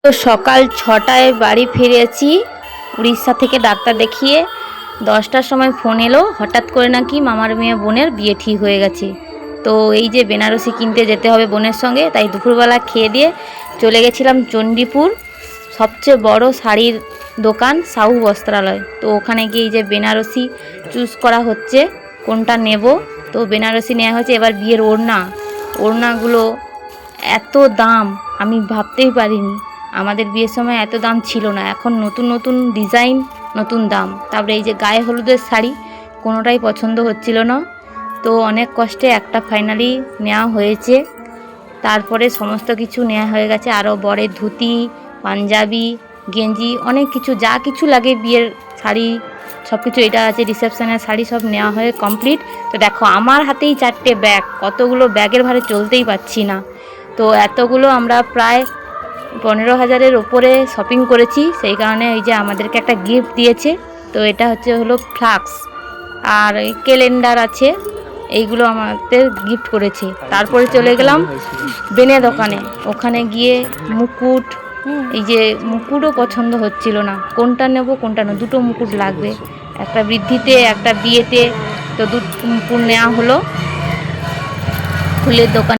তো সকাল 6টায় বাড়ি ফিরেছি উড়িষ্যা থেকে ডাক্তার দেখিয়ে। 10টার সময় ফোন এলো হঠাৎ করে নাকি মামার মেয়ে বোনের বিয়ে ঠিক হয়ে গেছে। তো এই যে বেনারসি কিনতে যেতে হবে বোনের সঙ্গে, তাই দুপুরবেলা খেয়ে দিয়ে চলে গেছিলাম চণ্ডীপুর, সবচেয়ে বড় শাড়ির দোকান সাহু বস্ত্রালয়। তো ওখানে গিয়ে এই যে বেনারসি চুজ করা হচ্ছে কোনটা নেব। তো বেনারসি নেওয়া হয়েছে। এবার বিয়ের ওড়নাগুলো এত দাম আমি ভাবতেই পারিনি। আমাদের বিয়ের সময় এত দাম ছিল না, এখন নতুন নতুন ডিজাইন, নতুন দাম। তারপরে এই যে গায়ে হলুদের শাড়ি কোনোটাই পছন্দ হচ্ছিল না, তো অনেক কষ্টে একটা ফাইনালি নেওয়া হয়েছে। তারপরে সমস্ত কিছু নেওয়া হয়ে গেছে, আরও বরের ধুতি, পাঞ্জাবি, গেঞ্জি, অনেক কিছু যা কিছু লাগে বিয়ের শাড়ি সব কিছু এটা আছে। রিসেপশনের শাড়ি সব নেওয়া হয়ে কমপ্লিট। তো দেখো আমার হাতেই 4টে ব্যাগ, কতগুলো ব্যাগের ভারে চলতেই পারছি না। তো এতগুলো আমরা প্রায় 15,000-এর ওপরে শপিং করেছি। সেই কারণে এই যে আমাদেরকে একটা গিফট দিয়েছে। তো এটা হলো ফ্লাক্স আর ক্যালেন্ডার আছে, এইগুলো আমাদের গিফট করেছে। তারপরে চলে গেলাম বেনে দোকানে। ওখানে গিয়ে মুকুট, এই যে মুকুটও পছন্দ হচ্ছিল না, কোনটা নেব কোনটা না, দুটো মুকুট লাগবে, একটা বৃদ্ধিতে একটা বিয়েতে। তো দুটো মুকুট নেওয়া হলো ফুলের দোকানে।